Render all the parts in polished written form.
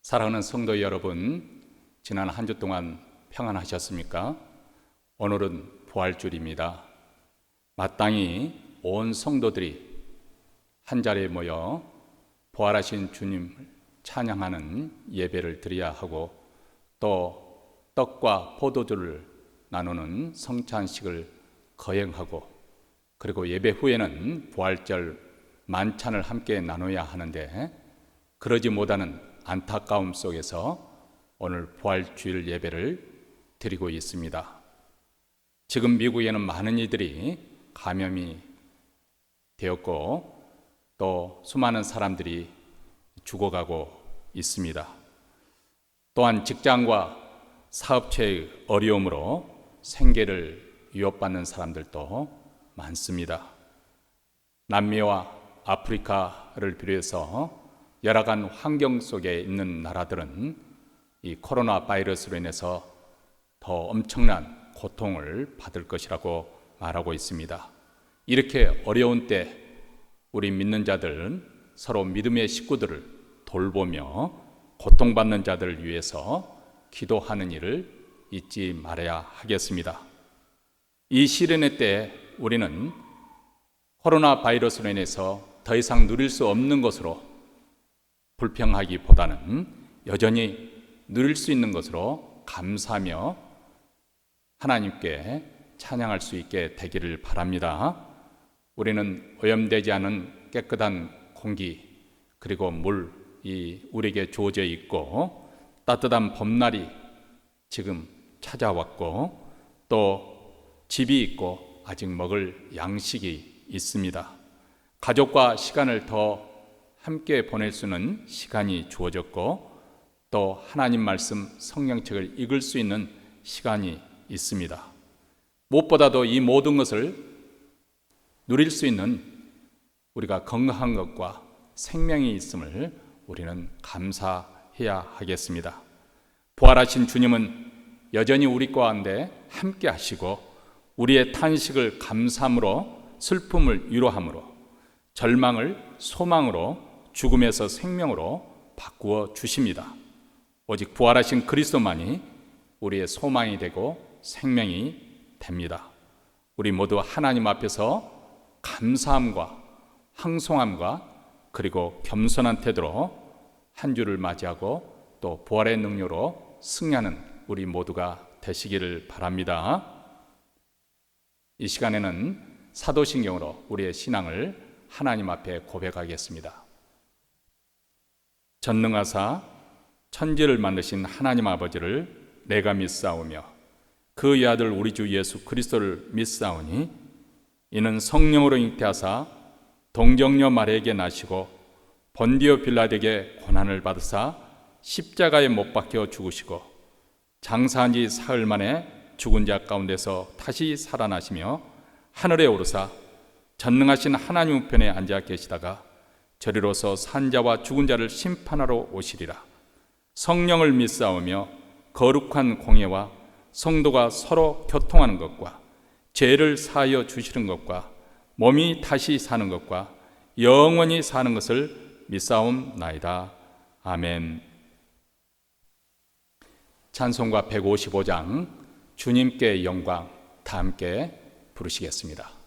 사랑하는 성도 여러분, 지난 한 주 동안 평안하셨습니까? 오늘은 부활주일입니다. 마땅히 온 성도들이 한자리에 모여 부활하신 주님을 찬양하는 예배를 드려야 하고, 또 떡과 포도주를 나누는 성찬식을 거행하고, 그리고 예배 후에는 부활절 만찬을 함께 나눠야 하는데, 그러지 못하는 안타까움 속에서 오늘 부활주일 예배를 드리고 있습니다. 지금 미국에는 많은 이들이 감염이 되었고, 또 수많은 사람들이 죽어가고 있습니다. 또한 직장과 사업체의 어려움으로 생계를 위협받는 사람들도 많습니다. 남미와 아프리카를 비롯해서 열악한 환경 속에 있는 나라들은 이 코로나 바이러스로 인해서 더 엄청난 고통을 받을 것이라고 말하고 있습니다. 이렇게 어려운 때 우리 믿는 자들은 서로 믿음의 식구들을 돌보며 고통받는 자들을 위해서 기도하는 일을 잊지 말아야 하겠습니다. 이 시련의 때 우리는 코로나 바이러스로 인해서 더 이상 누릴 수 없는 것으로 불평하기보다는 여전히 누릴 수 있는 것으로 감사하며 하나님께 찬양할 수 있게 되기를 바랍니다. 우리는 오염되지 않은 깨끗한 공기, 그리고 물이 우리에게 주어져 있고, 따뜻한 봄날이 지금 찾아왔고, 또 집이 있고 아직 먹을 양식이 있습니다. 가족과 시간을 더 함께 보낼 수는 시간이 주어졌고, 또 하나님 말씀 성경책을 읽을 수 있는 시간이 있습니다. 무엇보다도 이 모든 것을 누릴 수 있는 우리가 건강한 것과 생명이 있음을 우리는 감사해야 하겠습니다. 부활하신 주님은 여전히 우리 가운데 함께 하시고, 우리의 탄식을 감사함으로, 슬픔을 위로함으로, 절망을 소망으로, 죽음에서 생명으로 바꾸어 주십니다. 오직 부활하신 그리스도만이 우리의 소망이 되고 생명이 됩니다. 우리 모두 하나님 앞에서 감사함과 황송함과 그리고 겸손한 태도로 한 주를 맞이하고, 또 부활의 능력으로 승리하는 우리 모두가 되시기를 바랍니다. 이 시간에는 사도신경으로 우리의 신앙을 하나님 앞에 고백하겠습니다. 전능하사 천지를 만드신 하나님 아버지를 내가 믿사오며 그의 아들 우리 주 예수 그리스도를 믿사오니, 이는 성령으로 잉태하사 동정녀 마리아에게 나시고 본디오 빌라도에게 고난을 받으사 십자가에 못 박혀 죽으시고 장사한 지 사흘 만에 죽은 자 가운데서 다시 살아나시며 하늘에 오르사 전능하신 하나님 우편에 앉아 계시다가 저리로서 산 자와 죽은 자를 심판하러 오시리라. 성령을 믿사오며 거룩한 공예와 성도가 서로 교통하는 것과 죄를 사하여 주시는 것과 몸이 다시 사는 것과 영원히 사는 것을 믿사옵나이다. 아멘. 찬송가 155장 주님께 영광 다 함께 부르시겠습니다.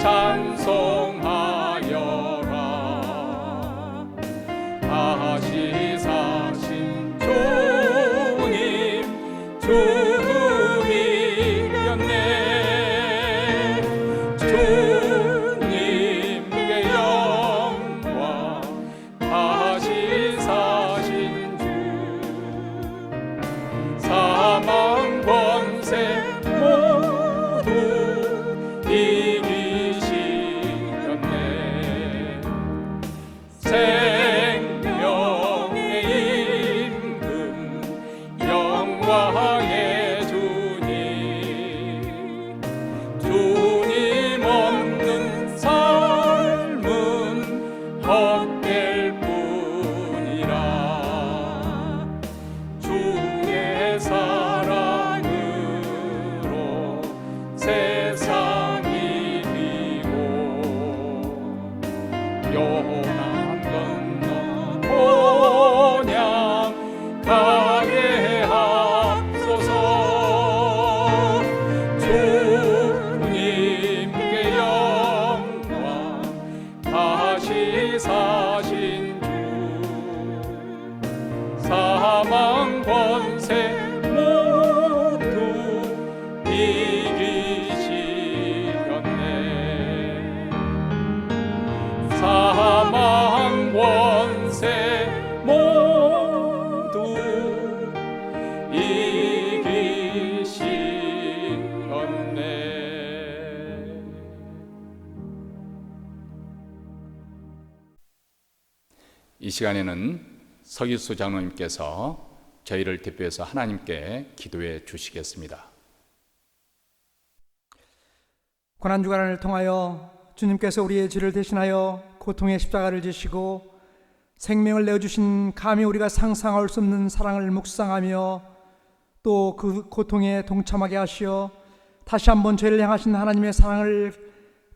찬송하여라. 다시 사신 주님, 주님이었네. 주님께 영광. 다시 사신 주, 사망 권세 모두 이기시렸네. 생명의 임금, 영광의 주님, 주님 없는 삶은 헛될 뿐이라. 주의 사랑으로 세상이 비고 요난 건너 본향 가게 하소서. 주님께 영광. 다시 사신 주, 사망 권세 모두 이기시렸네. 사망 권세 모두 이기시렸네. 이 시간에는 서기수 장로님께서 저희를 대표해서 하나님께 기도해 주시겠습니다. 고난주간을 통하여 주님께서 우리의 죄를 대신하여 고통의 십자가를 지시고 생명을 내어주신 감히 우리가 상상할 수 없는 사랑을 묵상하며 또 그 고통에 동참하게 하시어 다시 한번 죄를 향하신 하나님의 사랑을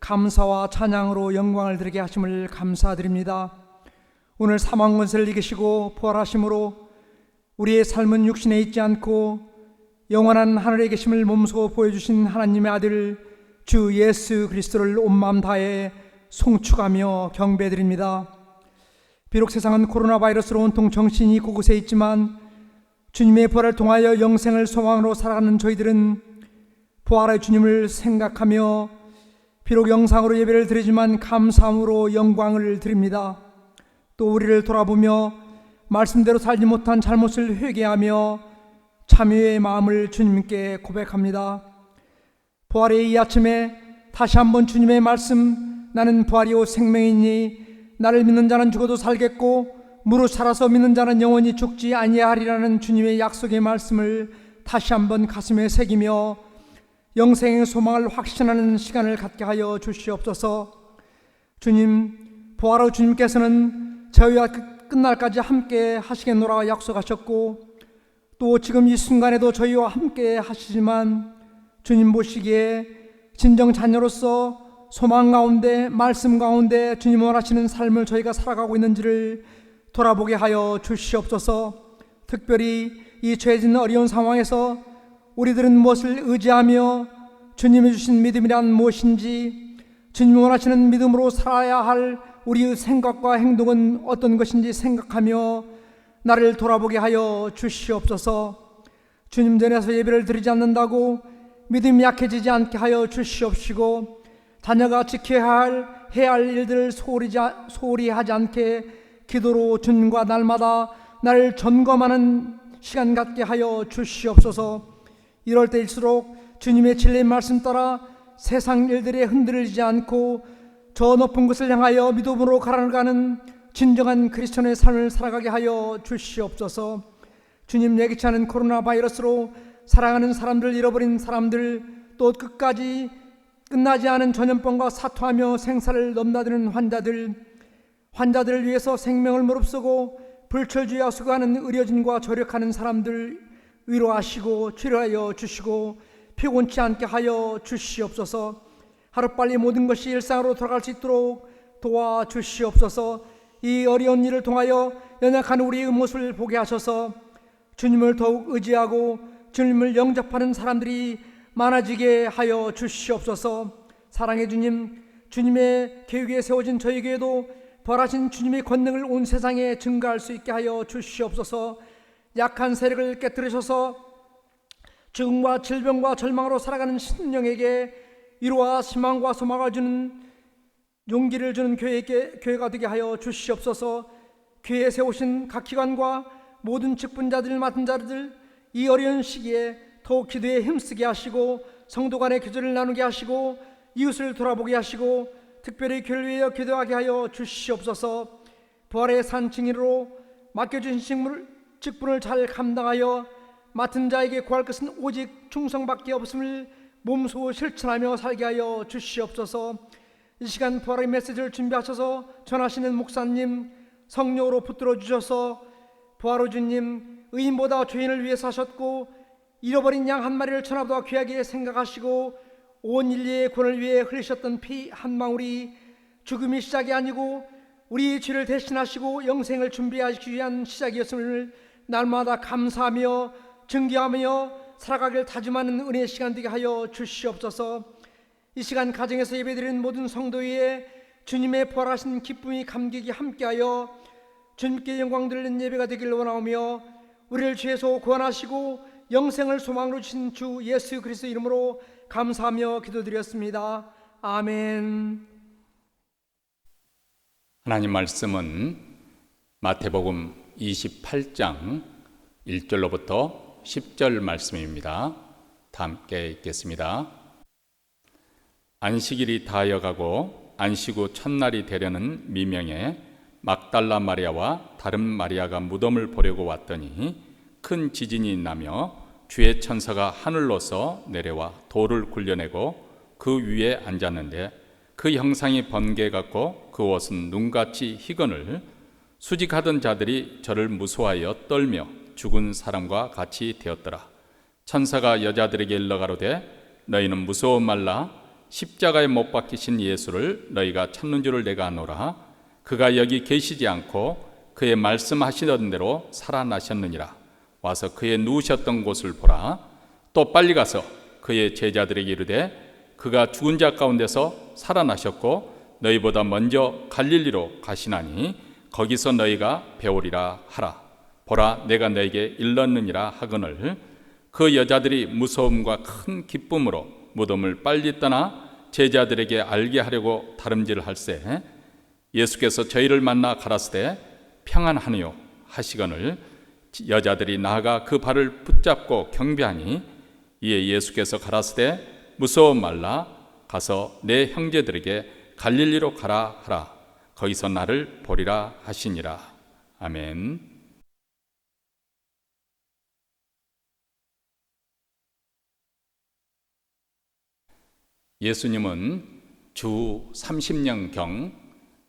감사와 찬양으로 영광을 드리게 하심을 감사드립니다. 오늘 사망 권세를 이기시고 부활하심으로 우리의 삶은 육신에 있지 않고 영원한 하늘에 계심을 몸소 보여주신 하나님의 아들 주 예수 그리스도를 온 마음 다해 송축하며 경배드립니다. 비록 세상은 코로나 바이러스로 온통 정신이 곳곳에 있지만 주님의 부활을 통하여 영생을 소망으로 살아가는 저희들은 부활의 주님을 생각하며 비록 영상으로 예배를 드리지만 감사함으로 영광을 드립니다. 또 우리를 돌아보며 말씀대로 살지 못한 잘못을 회개하며 참회의 마음을 주님께 고백합니다. 부활의 이 아침에 다시 한번 주님의 말씀, 나는 부활이요 생명이니 나를 믿는 자는 죽어도 살겠고 무릇 살아서 믿는 자는 영원히 죽지 아니하리라는 주님의 약속의 말씀을 다시 한번 가슴에 새기며 영생의 소망을 확신하는 시간을 갖게 하여 주시옵소서. 주님, 부활의 주님께서는 저희와 끝날까지 함께 하시겠노라 약속하셨고 또 지금 이 순간에도 저희와 함께 하시지만 주님 보시기에 진정 자녀로서 소망 가운데 말씀 가운데 주님 원하시는 삶을 저희가 살아가고 있는지를 돌아보게 하여 주시옵소서. 특별히 이 죄진 어려운 상황에서 우리들은 무엇을 의지하며 주님이 주신 믿음이란 무엇인지, 주님이 원하시는 믿음으로 살아야 할 우리의 생각과 행동은 어떤 것인지 생각하며 나를 돌아보게 하여 주시옵소서. 주님 전에서 예배를 드리지 않는다고 믿음이 약해지지 않게 하여 주시옵시고 자녀가 지켜야 해야 할 일들을 소홀히 하지 않게 기도로 주님과 날마다 나를 점검하는 시간 갖게 하여 주시옵소서. 이럴 때일수록 주님의 진리의 말씀 따라 세상 일들에 흔들리지 않고 저 높은 곳을 향하여 믿음으로 가라가는 진정한 그리스도의 삶을 살아가게 하여 주시옵소서. 주님, 예기치 않은 코로나 바이러스로 사랑하는 사람들, 잃어버린 사람들, 또 끝까지 끝나지 않은 전염병과 사투하며 생사를 넘나드는 환자들을 위해서 생명을 무릅쓰고 불철주야 수고하는 의료진과 조력하는 사람들 위로하시고 치료하여 주시고 피곤치 않게 하여 주시옵소서. 하루빨리 모든 것이 일상으로 돌아갈 수 있도록 도와주시옵소서. 이 어려운 일을 통하여 연약한 우리의 모습을 보게 하셔서 주님을 더욱 의지하고 주님을 영접하는 사람들이 많아지게 하여 주시옵소서. 사랑의 주님, 주님의 계획에 세워진 저희에게도 부활하신 주님의 권능을 온 세상에 증거할 수 있게 하여 주시옵소서. 약한 세력을 깨뜨리셔서 죽음과 질병과 절망으로 살아가는 심령에게 위로와 희망과 소망을 주는 용기를 주는 교회가 되게 하여 주시옵소서. 교회에 세우신 각 기관과 모든 직분자들 맡은 자들 이 어려운 시기에 더욱 기도에 힘쓰게 하시고 성도 간의 교제를 나누게 하시고 이웃을 돌아보게 하시고 특별히 교회를 위하여 기도하게 하여 주시옵소서. 부활의 산 증인으로 맡겨주신 직분을 잘 감당하여 맡은 자에게 구할 것은 오직 충성밖에 없음을 몸소 실천하며 살게 하여 주시옵소서. 이 시간 부활의 메시지를 준비하셔서 전하시는 목사님 성령으로 붙들어 주셔서 부활의 주님 의인보다 죄인을 위해 사셨고 잃어버린 양 한 마리를 천하보다 귀하게 생각하시고 온 인류의 구원을 위해 흘리셨던 피 한 방울이 죽음이 시작이 아니고 우리 죄를 대신하시고 영생을 준비하시기 위한 시작이었음을 날마다 감사하며 증거하며 살아가길 다짐하는 은혜의 시간 되게 하여 주시옵소서. 이 시간 가정에서 예배드리는 모든 성도 위에 주님의 부활하신 기쁨이 감격이 함께하여 주님께 영광 돌리는 예배가 되길 원하오며 우리를 죄에서 구원하시고 영생을 소망으로 주신 주 예수 그리스도 이름으로 감사하며 기도드렸습니다. 아멘. 하나님 말씀은 마태복음 28장 1절로부터 10절 말씀입니다. 다 함께 읽겠습니다. 안식일이 다하여가고 안식 후 첫날이 되려는 미명에 막달라 마리아와 다른 마리아가 무덤을 보려고 왔더니 큰 지진이 나며 주의 천사가 하늘로서 내려와 돌을 굴려내고 그 위에 앉았는데 그 형상이 번개 같고 그 옷은 눈같이 희건을 수직하던 자들이 저를 무서워하여 떨며 죽은 사람과 같이 되었더라. 천사가 여자들에게 일러 가로되 너희는 무서워 말라. 십자가에 못 박히신 예수를 너희가 찾는 줄을 내가 아노라. 그가 여기 계시지 않고 그의 말씀하시던 대로 살아나셨느니라. 와서 그의 누우셨던 곳을 보라. 또 빨리 가서 그의 제자들에게 이르되 그가 죽은 자 가운데서 살아나셨고 너희보다 먼저 갈릴리로 가시나니 거기서 너희가 배우리라 하라. 보라 내가 너에게 일렀느니라 하거늘 그 여자들이 무서움과 큰 기쁨으로 무덤을 빨리 떠나 제자들에게 알게 하려고 다름질할세 예수께서 저희를 만나 가라사대 평안하니요 하시거늘 여자들이 나아가 그 발을 붙잡고 경배하니 이에 예수께서 가라사대 무서워 말라. 가서 내 형제들에게 갈릴리로 가라 하라. 거기서 나를 보리라 하시니라. 아멘. 예수님은 주 30년경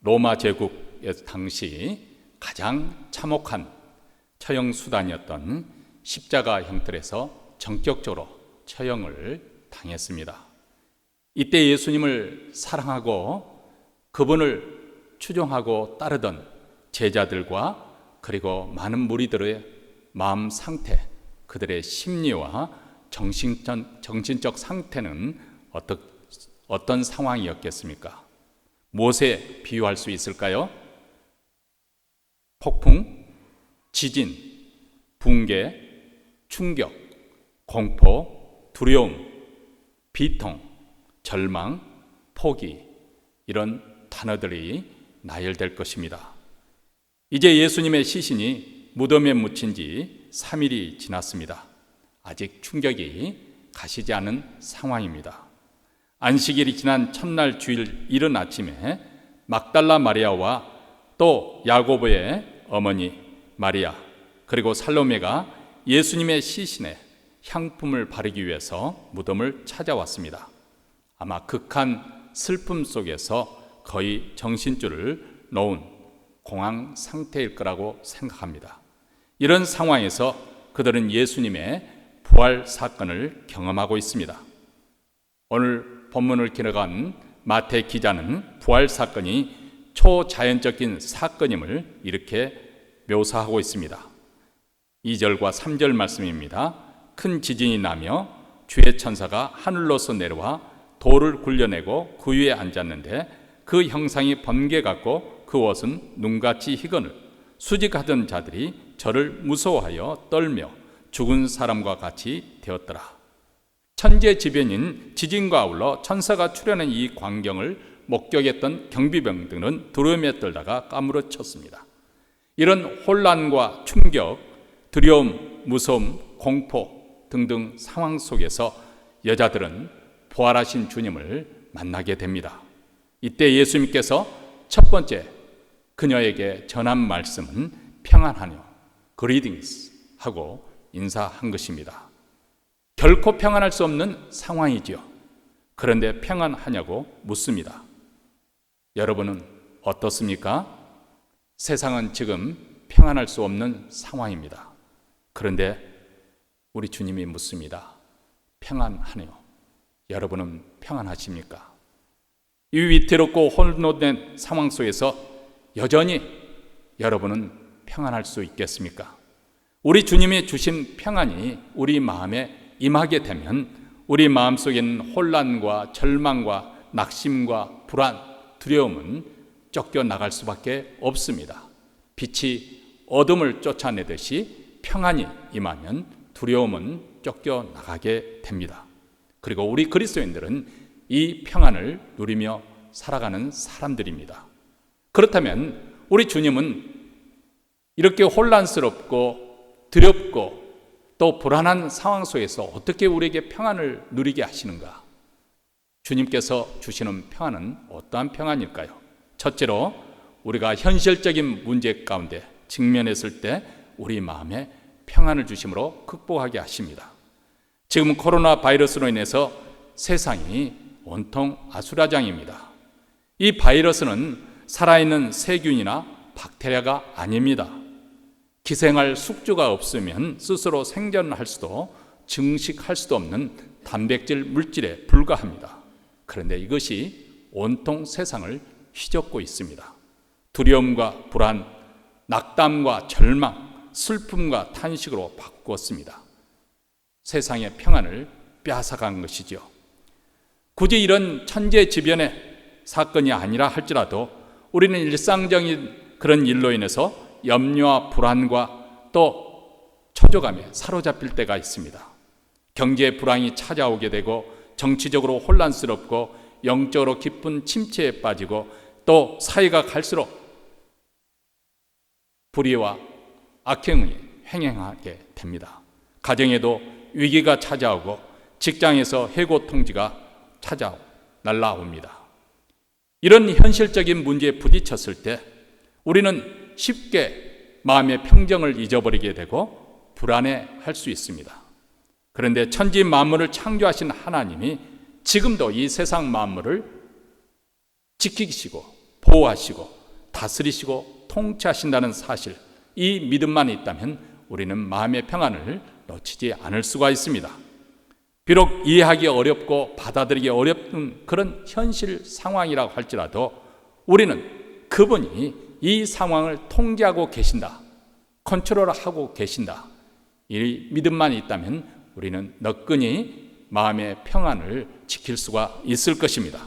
로마 제국의 당시 가장 참혹한 처형 수단이었던 십자가 형틀에서 전격적으로 처형을 당했습니다. 이때 예수님을 사랑하고 그분을 추종하고 따르던 제자들과 그리고 많은 무리들의 마음 상태, 그들의 심리와 정신적 상태는 어떤 상황이었겠습니까? 무엇에 비유할 수 있을까요? 폭풍, 지진, 붕괴, 충격, 공포, 두려움, 비통, 절망, 포기 이런 단어들이 나열될 것입니다. 이제 예수님의 시신이 무덤에 묻힌 지 3일이 지났습니다. 아직 충격이 가시지 않은 상황입니다. 안식일이 지난 첫날 주일 이른 아침에 막달라 마리아와 또 야고보의 어머니 마리아 그리고 살로메가 예수님의 시신에 향품을 바르기 위해서 무덤을 찾아왔습니다. 아마 극한 슬픔 속에서 거의 정신줄을 놓은 공황 상태일 거라고 생각합니다. 이런 상황에서 그들은 예수님의 부활 사건을 경험하고 있습니다. 오늘 본문을 기록한 마태 기자는 부활 사건이 초자연적인 사건임을 이렇게 묘사하고 있습니다. 2절과 3절 말씀입니다. 큰 지진이 나며 주의 천사가 하늘로서 내려와 돌을 굴려내고 그 위에 앉았는데 그 형상이 번개 같고 그 옷은 눈같이 희거늘 수직하던 자들이 저를 무서워하여 떨며 죽은 사람과 같이 되었더라. 천재지변인 지진과 아울러 천사가 출현한 이 광경을 목격했던 경비병들은 두려움에 떨다가 까무러쳤습니다. 이런 혼란과 충격, 두려움, 무서움, 공포 등등 상황 속에서 여자들은 부활하신 주님을 만나게 됩니다. 이때 예수님께서 첫 번째 그녀에게 전한 말씀은 평안하뇨, greetings 하고 인사한 것입니다. 결코 평안할 수 없는 상황이지요. 그런데 평안하냐고 묻습니다. 여러분은 어떻습니까? 세상은 지금 평안할 수 없는 상황입니다. 그런데 우리 주님이 묻습니다. 평안하뇨. 여러분은 평안하십니까? 이 위태롭고 혼돈된 상황 속에서 여전히 여러분은 평안할 수 있겠습니까? 우리 주님이 주신 평안이 우리 마음에 임하게 되면 우리 마음속에 있는 혼란과 절망과 낙심과 불안, 두려움은 쫓겨나갈 수밖에 없습니다. 빛이 어둠을 쫓아내듯이 평안이 임하면 두려움은 쫓겨나가게 됩니다. 그리고 우리 그리스도인들은 이 평안을 누리며 살아가는 사람들입니다. 그렇다면 우리 주님은 이렇게 혼란스럽고 두렵고 또 불안한 상황 속에서 어떻게 우리에게 평안을 누리게 하시는가? 주님께서 주시는 평안은 어떠한 평안일까요? 첫째로 우리가 현실적인 문제 가운데 직면했을 때 우리 마음에 평안을 주심으로 극복하게 하십니다. 지금 코로나 바이러스로 인해서 세상이 온통 아수라장입니다. 이 바이러스는 살아있는 세균이나 박테리아가 아닙니다. 기생할 숙주가 없으면 스스로 생존할 수도 증식할 수도 없는 단백질 물질에 불과합니다. 그런데 이것이 온통 세상을 휘젓고 있습니다. 두려움과 불안, 낙담과 절망, 슬픔과 탄식으로 바꾸었습니다. 세상의 평안을 빼앗아간 것이죠. 굳이 이런 천재지변의 사건이 아니라 할지라도 우리는 일상적인 그런 일로 인해서 염려와 불안과 또 초조감에 사로잡힐 때가 있습니다. 경제 불황이 찾아오게 되고 정치적으로 혼란스럽고 영적으로 깊은 침체에 빠지고 또 사회가 갈수록 불의와 악행이 횡행하게 됩니다. 가정에도 위기가 찾아오고 직장에서 해고 통지가 날라옵니다. 이런 현실적인 문제에 부딪혔을 때 우리는 쉽게 마음의 평정을 잊어버리게 되고 불안해할 수 있습니다. 그런데 천지 만물을 창조하신 하나님이 지금도 이 세상 만물을 지키시고 보호하시고 다스리시고 통치하신다는 사실, 이 믿음만 있다면 우리는 마음의 평안을 놓치지 않을 수가 있습니다. 비록 이해하기 어렵고 받아들이기 어렵은 그런 현실 상황이라고 할지라도 우리는 그분이 이 상황을 통제하고 계신다, 컨트롤하고 계신다, 이 믿음만 있다면 우리는 너끈히 마음의 평안을 지킬 수가 있을 것입니다.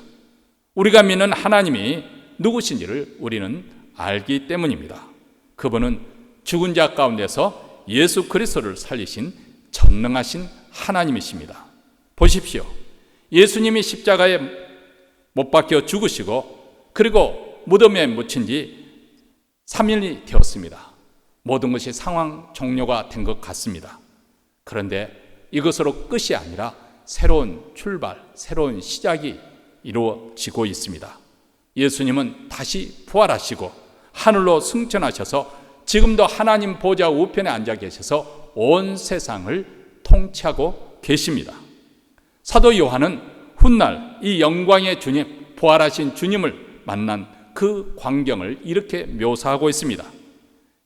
우리가 믿는 하나님이 누구신지를 우리는 알기 때문입니다. 그분은 죽은 자 가운데서 예수 그리스도를 살리신 전능하신 하나님이십니다. 보십시오. 예수님이 십자가에 못 박혀 죽으시고 그리고 무덤에 묻힌 지 3일이 되었습니다. 모든 것이 상황 종료가 된 것 같습니다. 그런데 이것으로 끝이 아니라 새로운 출발, 새로운 시작이 이루어지고 있습니다. 예수님은 다시 부활하시고 하늘로 승천하셔서 지금도 하나님 보좌 우편에 앉아 계셔서 온 세상을 통치하고 계십니다. 사도 요한은 훗날 이 영광의 주님, 부활하신 주님을 만난 그 광경을 이렇게 묘사하고 있습니다.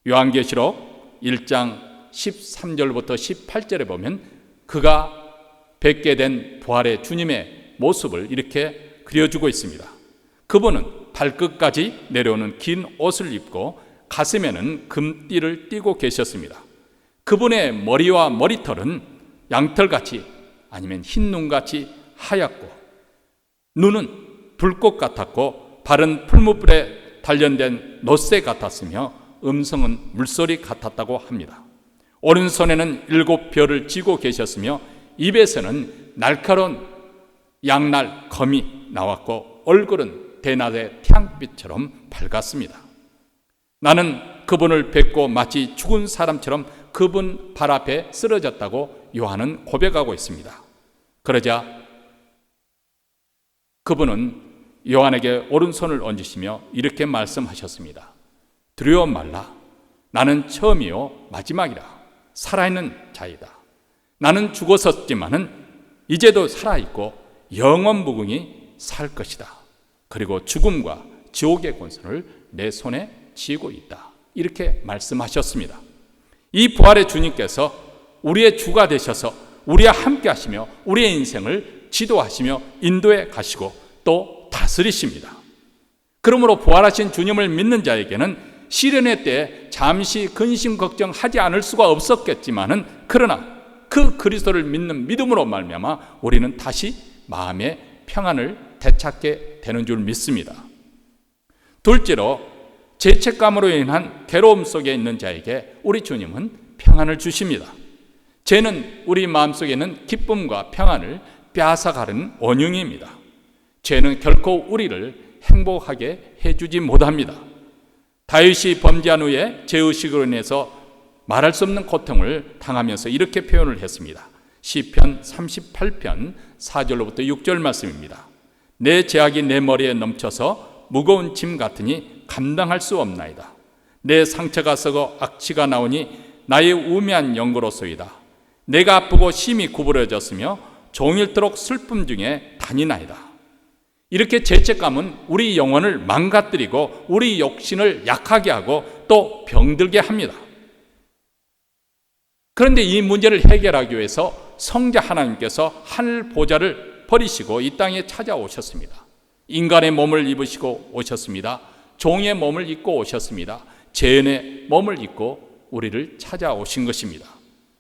요한계시록 1장 13절부터 18절에 보면 그가 뵙게 된 부활의 주님의 모습을 이렇게 그려주고 있습니다. 그분은 발끝까지 내려오는 긴 옷을 입고 가슴에는 금띠를 띠고 계셨습니다. 그분의 머리와 머리털은 양털같이 아니면 흰 눈같이 하얗고 눈은 불꽃 같았고 발은 풀무불에 단련된 놋새 같았으며 음성은 물소리 같았다고 합니다. 오른손에는 7별을 쥐고 계셨으며 입에서는 날카로운 양날 검이 나왔고 얼굴은 대낮의 태양빛처럼 밝았습니다. 나는 그분을 뵙고 마치 죽은 사람처럼 그분 발 앞에 쓰러졌다고 요한은 고백하고 있습니다. 그러자 그분은 요한에게 오른손을 얹으시며 이렇게 말씀하셨습니다. 두려워 말라. 나는 처음이요 마지막이라. 살아있는 자이다. 나는 죽었었지만은 이제도 살아있고 영원무궁히 살 것이다. 그리고 죽음과 지옥의 권세를 내 손에 쥐고 있다. 이렇게 말씀하셨습니다. 이 부활의 주님께서 우리의 주가 되셔서 우리와 함께 하시며 우리의 인생을 지도하시며 인도해 가시고 또 다스리십니다. 그러므로 부활하신 주님을 믿는 자에게는 시련의 때에 잠시 근심 걱정하지 않을 수가 없었겠지만은 그러나 그 그리스도를 믿는 믿음으로 말미암아 우리는 다시 마음의 평안을 되찾게 되는 줄 믿습니다. 둘째로 죄책감으로 인한 괴로움 속에 있는 자에게 우리 주님은 평안을 주십니다. 죄는 우리 마음속에 있는 기쁨과 평안을 빼앗아가는 원흉입니다. 죄는 결코 우리를 행복하게 해주지 못합니다. 다윗이 범죄한 후에 죄의식으로 인해서 말할 수 없는 고통을 당하면서 이렇게 표현을 했습니다. 시편 38편 4절로부터 6절 말씀입니다. 내 죄악이 내 머리에 넘쳐서 무거운 짐 같으니 감당할 수 없나이다. 내 상처가 썩어 악취가 나오니 나의 우매한 연고로소이다. 내가 아프고 심히 구부러졌으며 종일토록 슬픔 중에 다니나이다. 이렇게 죄책감은 우리 영혼을 망가뜨리고 우리 육신을 약하게 하고 또 병들게 합니다. 그런데 이 문제를 해결하기 위해서 성자 하나님께서 하늘 보좌를 버리시고 이 땅에 찾아오셨습니다. 인간의 몸을 입으시고 오셨습니다. 종의 몸을 입고 오셨습니다. 죄인의 몸을 입고 우리를 찾아오신 것입니다.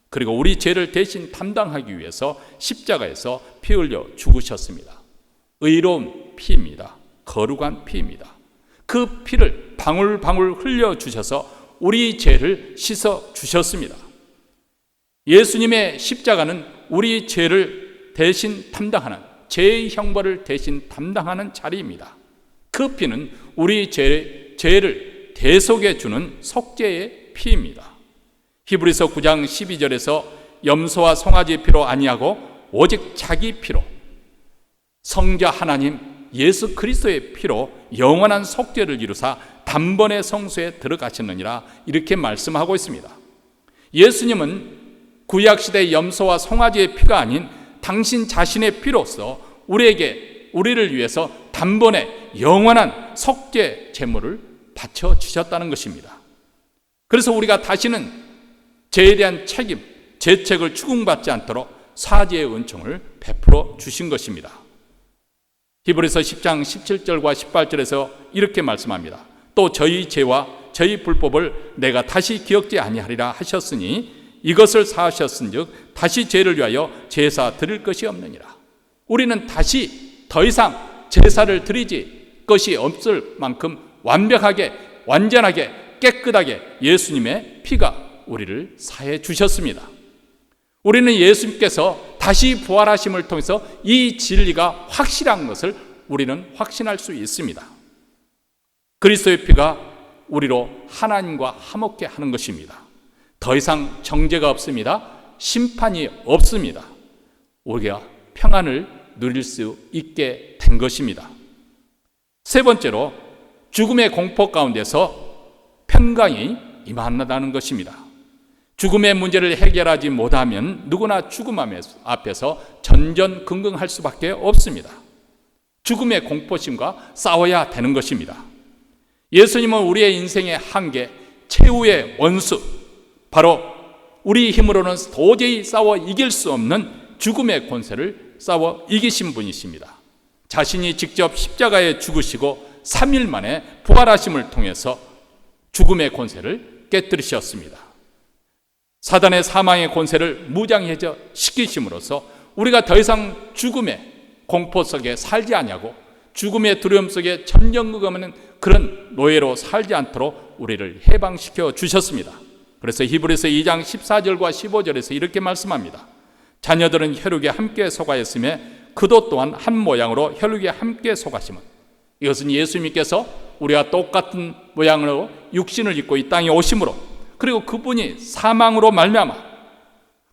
그리고 우리 죄를 대신 담당하기 위해서 십자가에서 피 흘려 죽으셨습니다. 의로운 피입니다. 거룩한 피입니다. 그 피를 방울방울 흘려주셔서 우리 죄를 씻어주셨습니다. 예수님의 십자가는 우리 죄를 대신 담당하는, 죄의 형벌을 대신 담당하는 자리입니다. 그 피는 우리 죄를 대속해 주는 속죄의 피입니다. 히브리서 9장 12절에서 염소와 송아지의 피로 아니하고 오직 자기 피로 성자 하나님 예수 그리스도의 피로 영원한 속죄를 이루사 단번에 성소에 들어가셨느니라 이렇게 말씀하고 있습니다. 예수님은 구약시대의 염소와 송아지의 피가 아닌 당신 자신의 피로서 우리를 위해서 단번에 영원한 속죄 제물을 바쳐주셨다는 것입니다. 그래서 우리가 다시는 죄에 대한 책임, 죄책을 추궁받지 않도록 사죄의 은총을 베풀어 주신 것입니다. 히브리서 10장 17절과 18절에서 이렇게 말씀합니다. 또 저희 죄와 저희 불법을 내가 다시 기억지 아니하리라 하셨으니 이것을 사하셨은즉 다시 죄를 위하여 제사 드릴 것이 없느니라. 우리는 다시 더 이상 제사를 드리지 것이 없을 만큼 완벽하게 완전하게 깨끗하게 예수님의 피가 우리를 사해 주셨습니다. 우리는 예수님께서 다시 부활하심을 통해서 이 진리가 확실한 것을 우리는 확신할 수 있습니다. 그리스도의 피가 우리로 하나님과 화목케 하는 것입니다. 더 이상 정죄가 없습니다. 심판이 없습니다. 우리가 평안을 누릴 수 있게 된 것입니다. 세 번째로 죽음의 공포 가운데서 평강이 임한다는 것입니다. 죽음의 문제를 해결하지 못하면 누구나 죽음 앞에서 전전긍긍할 수밖에 없습니다. 죽음의 공포심과 싸워야 되는 것입니다. 예수님은 우리의 인생의 한계, 최후의 원수, 바로 우리 힘으로는 도저히 싸워 이길 수 없는 죽음의 권세를 싸워 이기신 분이십니다. 자신이 직접 십자가에 죽으시고 3일 만에 부활하심을 통해서 죽음의 권세를 깨뜨리셨습니다. 사단의 사망의 권세를 무장해제 시키심으로써 우리가 더 이상 죽음의 공포 속에 살지 아니하고 죽음의 두려움 속에 전전긍긍하는 그런 노예로 살지 않도록 우리를 해방시켜 주셨습니다. 그래서 히브리서 2장 14절과 15절에서 이렇게 말씀합니다. 자녀들은 혈육에 함께 속하였으며 그도 또한 한 모양으로 혈육에 함께 속하심은, 이것은 예수님께서 우리와 똑같은 모양으로 육신을 입고 이 땅에 오심으로, 그리고 그분이 사망으로 말미암아,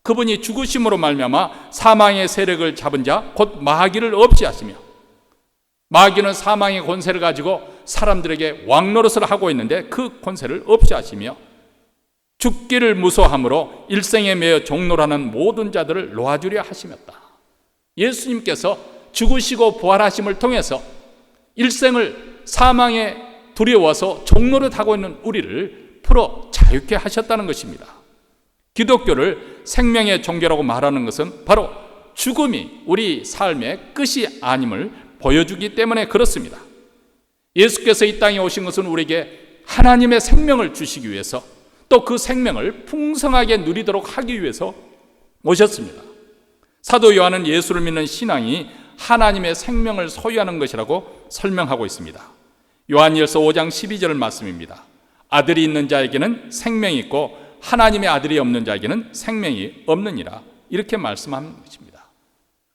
그분이 죽으심으로 말미암아 사망의 세력을 잡은 자 곧 마귀를 없이 하시며, 마귀는 사망의 권세를 가지고 사람들에게 왕노릇을 하고 있는데 그 권세를 없이 하시며, 죽기를 무서워함으로 일생에 매여 종노라는 모든 자들을 놓아주려 하시었다. 예수님께서 죽으시고 부활하심을 통해서 일생을 사망에 두려워서 종노릇하고 있는 우리를 풀어 자유케 하셨다는 것입니다. 기독교를 생명의 종교라고 말하는 것은 바로 죽음이 우리 삶의 끝이 아님을 보여주기 때문에 그렇습니다. 예수께서 이 땅에 오신 것은 우리에게 하나님의 생명을 주시기 위해서, 또 그 생명을 풍성하게 누리도록 하기 위해서 오셨습니다. 사도 요한은 예수를 믿는 신앙이 하나님의 생명을 소유하는 것이라고 설명하고 있습니다. 요한일서 5장 12절 말씀입니다. 아들이 있는 자에게는 생명이 있고 하나님의 아들이 없는 자에게는 생명이 없느니라, 이렇게 말씀하는 것입니다.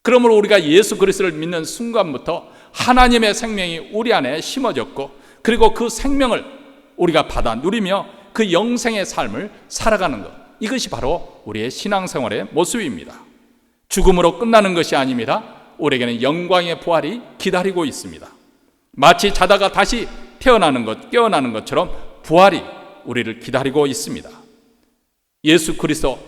그러므로 우리가 예수 그리스도를 믿는 순간부터 하나님의 생명이 우리 안에 심어졌고, 그리고 그 생명을 우리가 받아 누리며 그 영생의 삶을 살아가는 것, 이것이 바로 우리의 신앙생활의 모습입니다. 죽음으로 끝나는 것이 아닙니다. 우리에게는 영광의 부활이 기다리고 있습니다. 마치 자다가 다시 태어나는 것, 깨어나는 것처럼 부활이 우리를 기다리고 있습니다. 예수 그리스도,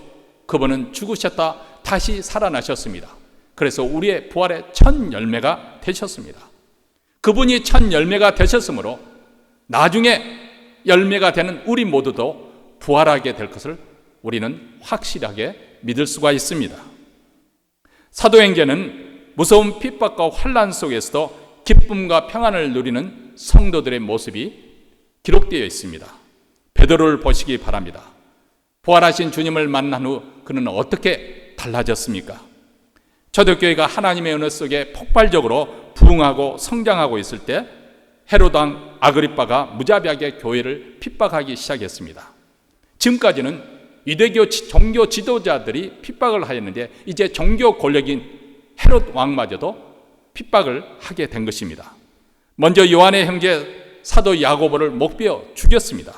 그분은 죽으셨다 다시 살아나셨습니다. 그래서 우리의 부활의 첫 열매가 되셨습니다. 그분이 첫 열매가 되셨으므로 나중에 열매가 되는 우리 모두도 부활하게 될 것을 우리는 확실하게 믿을 수가 있습니다. 사도행전은 무서운 핍박과 환난 속에서도 기쁨과 평안을 누리는 성도들의 모습이 기록되어 있습니다. 베드로를 보시기 바랍니다. 부활하신 주님을 만난 후 그는 어떻게 달라졌습니까? 초대교회가 하나님의 은혜 속에 폭발적으로 부흥하고 성장하고 있을 때 헤롯 왕 아그리빠가 무자비하게 교회를 핍박하기 시작했습니다. 지금까지는 유대교 종교 지도자들이 핍박을 하였는데 이제 종교 권력인 헤롯 왕마저도 핍박을 하게 된 것입니다. 먼저 요한의 형제 사도 야고보를 목베어 죽였습니다.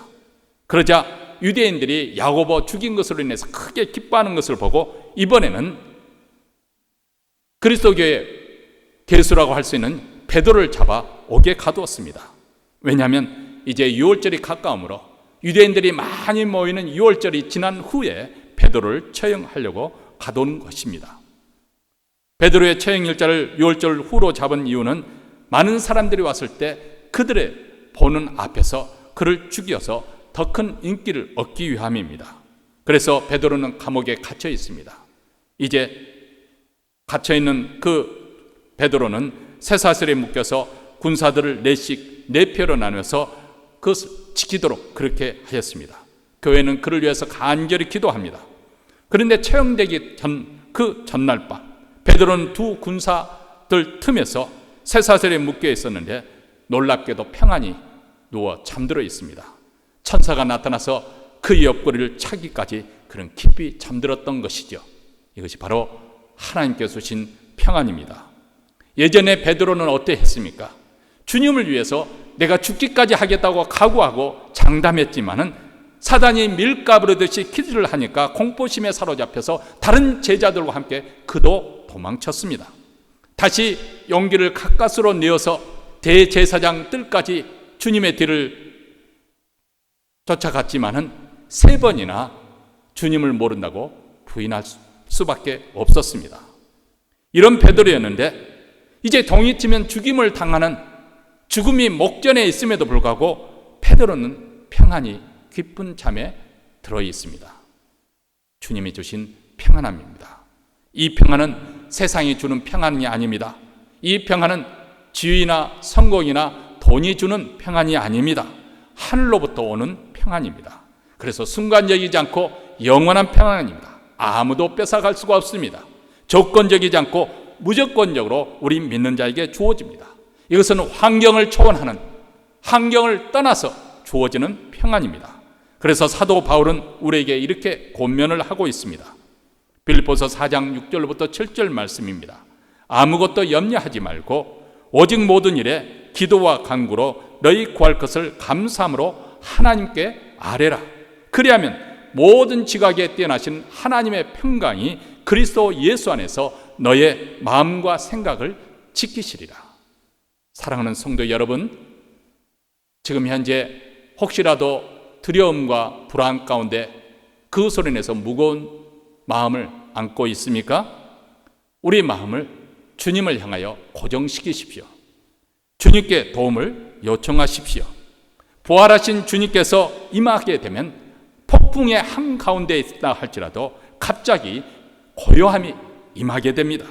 그러자 유대인들이 야고보 죽인 것으로 인해서 크게 기뻐하는 것을 보고 이번에는 그리스도교의 개수라고 할 수 있는 베드로를 잡아 옥에 가두었습니다. 왜냐하면 이제 유월절이 가까우므로 유대인들이 많이 모이는 유월절이 지난 후에 베드로를 처형하려고 가둔 것입니다. 베드로의 처형 일자를 유월절 후로 잡은 이유는 많은 사람들이 왔을 때 그들의 보는 앞에서 그를 죽여서 더 큰 인기를 얻기 위함입니다. 그래서 베드로는 감옥에 갇혀 있습니다. 이제 갇혀 있는 그 베드로는 쇠사슬에 묶여서 군사들을 네 표로 나눠서 그것을 지키도록 그렇게 하였습니다. 교회는 그를 위해서 간절히 기도합니다. 그런데 처형되기 전 그 전날 밤 베드로는 두 군사들 틈에서 쇠사슬에 묶여 있었는데 놀랍게도 평안히 누워 잠들어 있습니다. 천사가 나타나서 그 옆구리를 차기까지 그는 깊이 잠들었던 것이죠. 이것이 바로 하나님께서 주신 평안입니다. 예전에 베드로는 어떠했습니까? 주님을 위해서 내가 죽기까지 하겠다고 각오하고 장담했지만은 사단이 밀가부르듯이 기도를 하니까 공포심에 사로잡혀서 다른 제자들과 함께 그도 도망쳤습니다. 다시 용기를 가까스로 내어서 대제사장 뜰까지 주님의 뒤를 쫓아갔지만은 3번이나 주님을 모른다고 부인할 수밖에 없었습니다. 이런 베드로였는데 이제 동이 트면 죽임을 당하는 죽음이 목전에 있음에도 불구하고 베드로는 평안히 깊은 잠에 들어 있습니다. 주님이 주신 평안함입니다. 이 평안은 세상이 주는 평안이 아닙니다. 이 평안은 지위나 성공이나 돈이 주는 평안이 아닙니다. 하늘로부터 오는 평안입니다. 그래서 순간적이지 않고 영원한 평안입니다. 아무도 뺏어갈 수가 없습니다. 조건적이지 않고 무조건적으로 우리 믿는 자에게 주어집니다. 이것은 환경을 초월하는, 환경을 떠나서 주어지는 평안입니다. 그래서 사도 바울은 우리에게 이렇게 권면을 하고 있습니다. 빌립보서 4장 6절부터 7절 말씀입니다. 아무것도 염려하지 말고 오직 모든 일에 기도와 간구로 너희 구할 것을 감사함으로 하나님께 아뢰라. 그리하면 모든 지각에 뛰어나신 하나님의 평강이 그리스도 예수 안에서 너의 마음과 생각을 지키시리라. 사랑하는 성도 여러분, 지금 현재 혹시라도 두려움과 불안 가운데 그 소리 내서 무거운 마음을 안고 있습니까? 우리 마음을 주님을 향하여 고정시키십시오. 주님께 도움을 요청하십시오. 부활하신 주님께서 임하게 되면 폭풍의 한가운데 있다 할지라도 갑자기 고요함이 임하게 됩니다.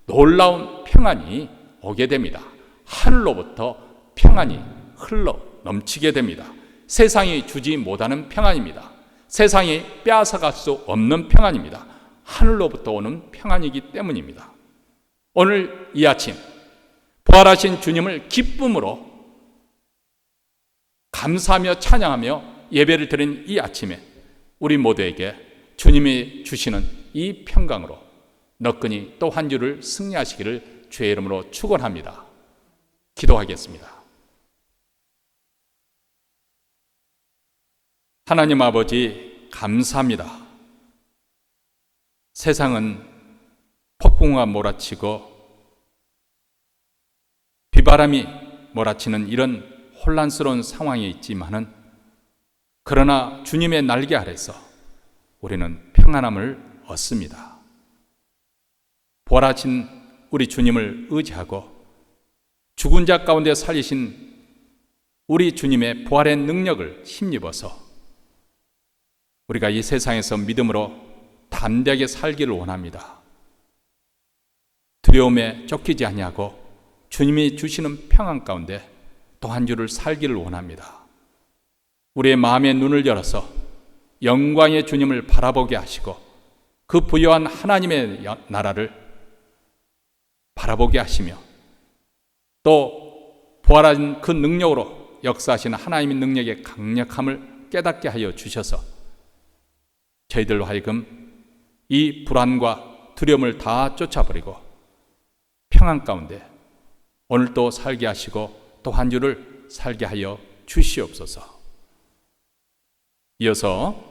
놀라운 평안이 오게 됩니다. 하늘로부터 평안이 흘러 넘치게 됩니다. 세상이 주지 못하는 평안입니다. 세상이 빼앗아갈 수 없는 평안입니다. 하늘로부터 오는 평안이기 때문입니다. 오늘 이 아침 부활하신 주님을 기쁨으로 감사하며 찬양하며 예배를 드린 이 아침에 우리 모두에게 주님이 주시는 이 평강으로 너끈히 또 한 주를 승리하시기를 주의 이름으로 축원합니다. 기도하겠습니다. 하나님 아버지, 감사합니다. 세상은 폭풍우가 몰아치고 비바람이 몰아치는 이런 혼란스러운 상황에 있지만은, 그러나 주님의 날개 아래서 우리는 평안함을 얻습니다. 부활하신 우리 주님을 의지하고 죽은 자 가운데 살리신 우리 주님의 부활의 능력을 힘입어서 우리가 이 세상에서 믿음으로 담대하게 살기를 원합니다. 두려움에 쫓기지 아니하고 주님이 주시는 평안 가운데 또 한 주를 살기를 원합니다. 우리의 마음의 눈을 열어서 영광의 주님을 바라보게 하시고 그 부유한 하나님의 나라를 바라보게 하시며 또 부활한 그 능력으로 역사하시는 하나님의 능력의 강력함을 깨닫게 하여 주셔서 저희들로 하여금 이 불안과 두려움을 다 쫓아버리고 평안 가운데 오늘도 살게 하시고 또 한 주를 살게 하여 주시옵소서. 이어서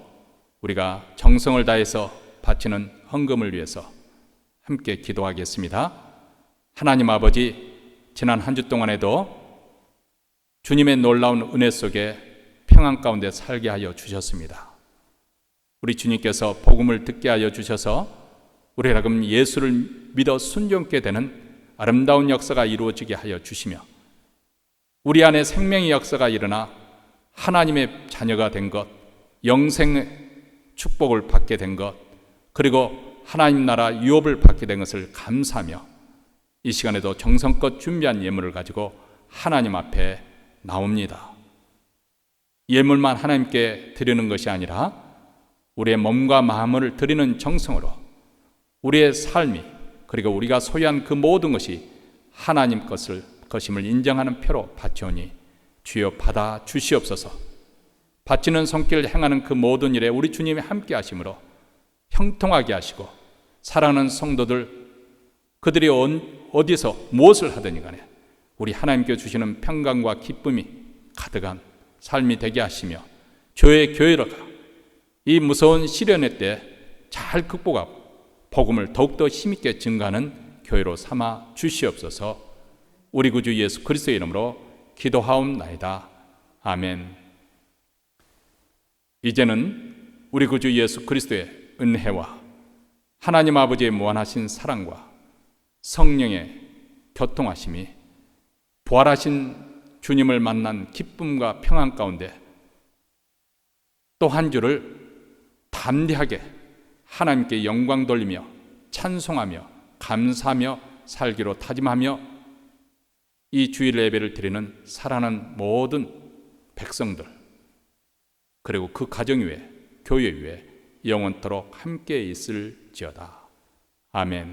우리가 정성을 다해서 바치는 헌금을 위해서 함께 기도하겠습니다. 하나님 아버지, 지난 한 주 동안에도 주님의 놀라운 은혜 속에 평안 가운데 살게 하여 주셨습니다. 우리 주님께서 복음을 듣게 하여 주셔서 우리가 하여금 예수를 믿어 순종케 되는 아름다운 역사가 이루어지게 하여 주시며 우리 안에 생명의 역사가 일어나 하나님의 자녀가 된 것, 영생의 축복을 받게 된 것, 그리고 하나님 나라 유업을 받게 된 것을 감사하며 이 시간에도 정성껏 준비한 예물을 가지고 하나님 앞에 나옵니다. 예물만 하나님께 드리는 것이 아니라 우리의 몸과 마음을 드리는 정성으로 우리의 삶이, 그리고 우리가 소유한 그 모든 것이 하나님 것임을 인정하는 표로 바치오니 주여 받아 주시옵소서. 바치는 손길을 행하는 그 모든 일에 우리 주님이 함께 하심으로 형통하게 하시고 사랑하는 성도들, 그들이 어디서 무엇을 하든지 간에 우리 하나님께 주시는 평강과 기쁨이 가득한 삶이 되게 하시며 교회 교회로 이 무서운 시련의 때 잘 극복하고 복음을 더욱더 힘있게 증가하는 교회로 삼아 주시옵소서. 우리 구주 예수 그리스도의 이름으로 기도하옵나이다. 아멘. 이제는 우리 구주 예수 그리스도의 은혜와 하나님 아버지의 무한하신 사랑과 성령의 교통하심이 부활하신 주님을 만난 기쁨과 평안 가운데 또 한 주를 담대하게 하나님께 영광 돌리며 찬송하며 감사하며 살기로 다짐하며 이 주일 예배를 드리는 사랑하는 모든 백성들, 그리고 그 가정 위에 교회 위에 영원토록 함께 있을지어다. 아멘.